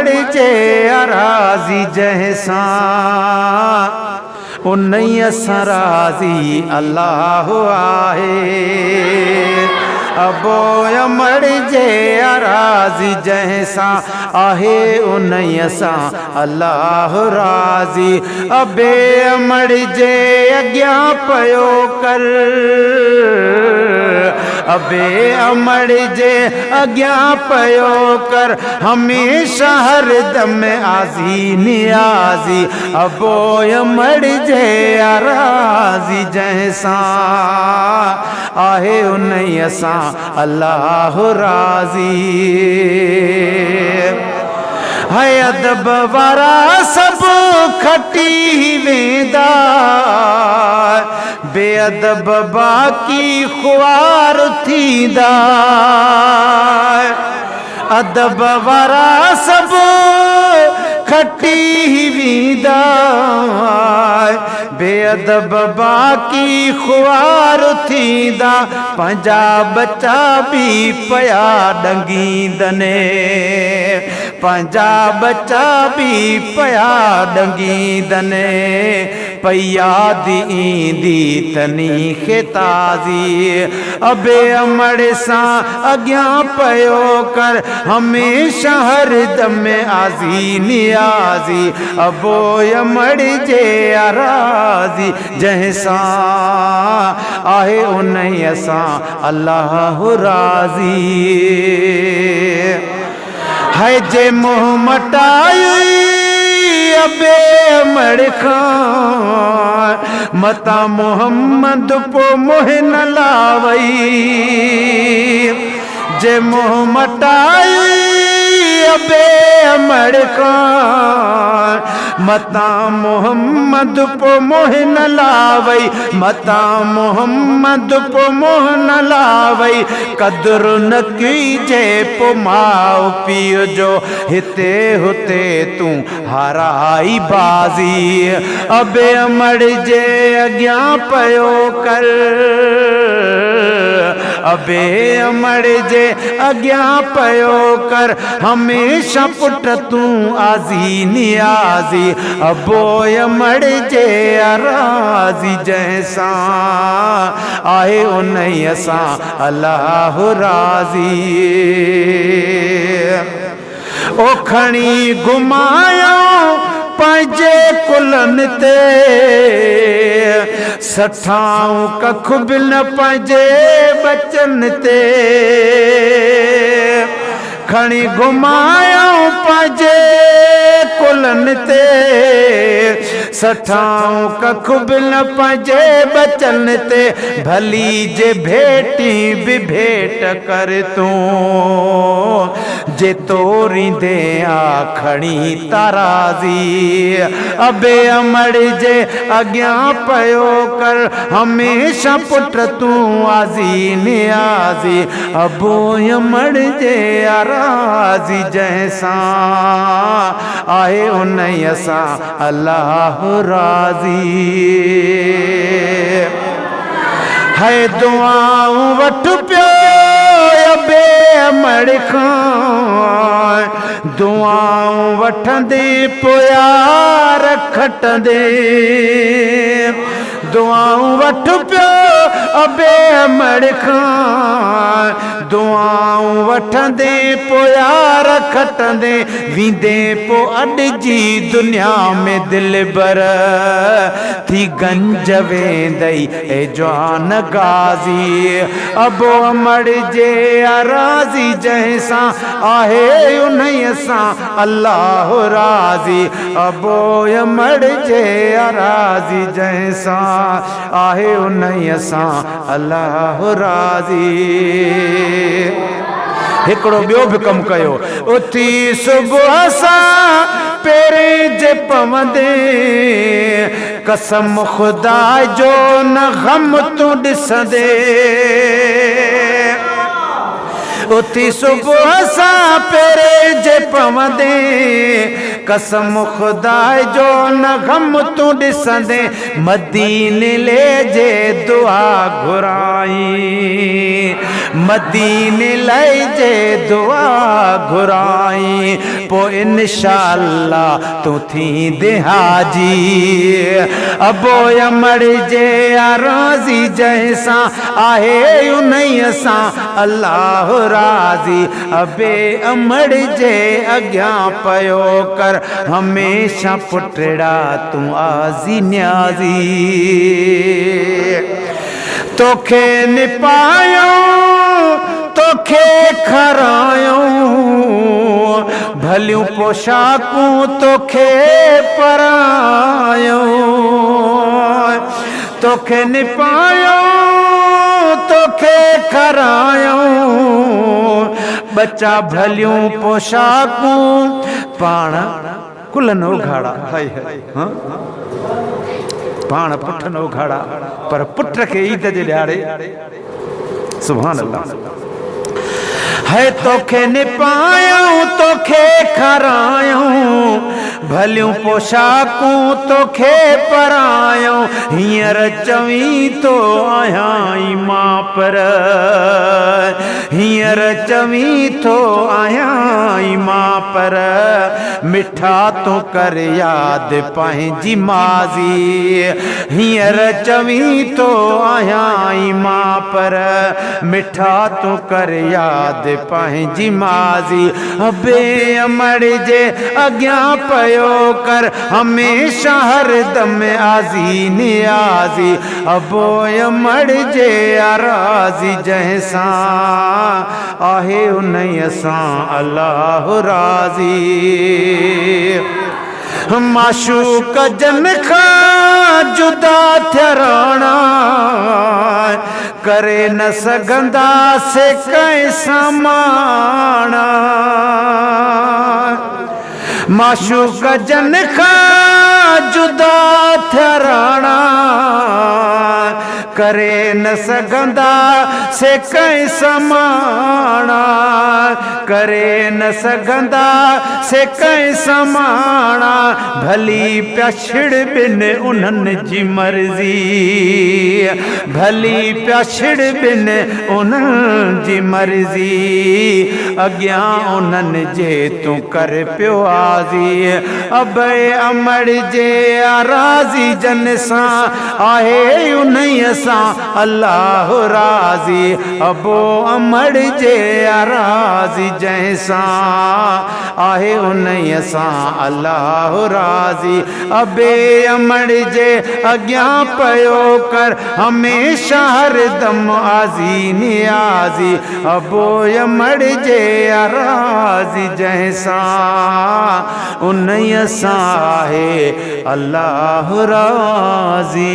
मड़जे अराज़ी जैसा उन्हीं असां राज़ी अल्लाह आहे। अबोय मड़जे अराज़ी जैसा आहे उन्हीं असां अल्लाह राज़ी। अबे मड़जे अॻियां पयो कर, अबे मड़जे अॻियां पयो कर हमेशा हरदम आज़ी नियाज़ी। अबोय मड़जे अराज़ी जैसा आहे उन्हीं असां अल्लाह राज़ी। है अदब वारा सब खटी वेंदा, बेअदब बाकी ख्वार थींदा। अदब वारा सब खटी वेंदा, बेअदब बाकी ख्वार थींदा। पंहिंजा बच्चा भी पया डंगींदने, पंहिंजा बच्चा भी पया डंगींदने। पई याद ईंदी तनी खे ताज़ी। अबे अमड़ सां अॻियां पयो कर हमेशा हरदम आज़ी नियाज़ी। अबोय मड़जे अराज़ी जैसा आहे उन्हीं असां अल्लाह राज़ी। है जे मुँह मटाई अबे अमड़ खां मता मोहम्मद पो मोह न लावई। जे मुँह मटाई अबे अमड़ खां मता मोहम्मद पो मोह न लावई। मता मोहम्मद पो मोह न लावई। कदर न कीजे पो माउ पीउ जो हिते हुते तूं हाराई बाज़ी। अबे मड़जे अॻियां पयो कर, अबे मड़जे अॻियां पयो कर हमेशा पुट तूं आज़ी नियाज़ी। अबोय मड़जे अराज़ी जैसा आहे उन्हीं असां अल्लाह राज़ी। ओ खणी घुमायो पंहिंजे कुलनि ते, सठाऊं कख बि न पंहिंजे बचन ते। खणी घुमायो पंहिंजे कुलनि ते, सठाऊं कख बि न पंहिंजे बचन ते। भली जे भेटी बि भेट कर तूं, जे तोरींदे आ खणी ताराज़ी। अबे मड़जे अॻियां पयो कर हमेशा पुट तूं आज़ी नियाज़ी। अबोय मड़जे अराज़ी जैसा आहे उन्हीं असां अल्लाह राज़ी। है दुआऊं वठ पियो अबे अमड़ खां, दुआऊं वठंदे पोया रखटंदे। दुआऊं वठ पियो अबे अमड़ खां, दुआऊं वठंदे पोया रखटंदे। वींदे पो अॾजी दुनिया में दिल बर थी गंज वेंदई ए जवान गाज़ी। अबो मड़जे अराज़ी जैसा आहे उन्हीं असां अल्लाह राज़ी। अबोय मड़जे अराज़ी जैसा आहे उन्हीं असां अल्लाह राज़ी। हिकिड़ो ॿियो बि कमु कयो। उथी सुबुह सां पेरे जे पवंदे, कसम खुदा जो न गम तूं ॾिसंदे। उथी सुबुह सां पेरे जे पवंदे, कसम खुदा जो न गम तू ॾिसंदे मदीने ले जे दुआ घुराई मदीने ले जे दुआ घुराई पो इंशाअल्लाह तू थी दे हाजी अबो अमर जे राज़ी जैसा आहे उन्हीं सां अल्लाह राज़ी अबे अमर जे अग्यां पयो कर हमेशा पुटड़ा तू आज़ी न्याज़ी तोखे निपायो तोखे खरायो भलियूं पोशाकूं तोखे परायो तोखे निपायो तोखे खरायो बच्चा भलियूं पोशाकूं पाण कुलन उघाड़ा हाँ पाण पुठन उघाड़ा पर पुट के ईद जे ॾियारे सुभान अल्लाह है तोखे निपायूं तोखे खरायूं भलियूं पोशाकूं तोखे परायूं हींअर चवी तो आहियां मां पर हींअर चवी तो आहियां मां पर मिठा तो कर याद पंहिंजी माज़ी हींअर चवी तो आहियां मां पर मिठा तो कर याद पंहिंजी माज़ी अबे अमर जे अग्यां पयो कर हमेशा हर दम आज़ी नियाज़ी अबो अमर जे राज़ी जंहिंसां आहे उन्हीं सां अल्लाह राज़ी माशूक जन खां जुदा थियराणा करे न सघंदासे कैसा माणा माशूक जन खां जुदा थियराणा करे न सघंदा से कैसा माणा करे न सघंदा से कैसा माणा भली पिया छिड़ बिन उन्हनि जी मर्ज़ी भली पिया छिड़ बिन उन्हनि जी मर्ज़ी अॻियां उन्हनि जे तूं कर पियो आज़ी अबे अमर जे राज़ी जन सां आहे उन्हीं सां अल्लाह राज़ी अबो अमर जे राज़ी जंहिंसां आहे उन्हीं सां अल्लाह राज़ी अबे अमर जे अॻियां पयो कर हमेशा हर दम आज़ी नियाज़ी अबो अमर जे राज़ी जंहिंसां उन्हीं सां आहे अल्लाह राज़ी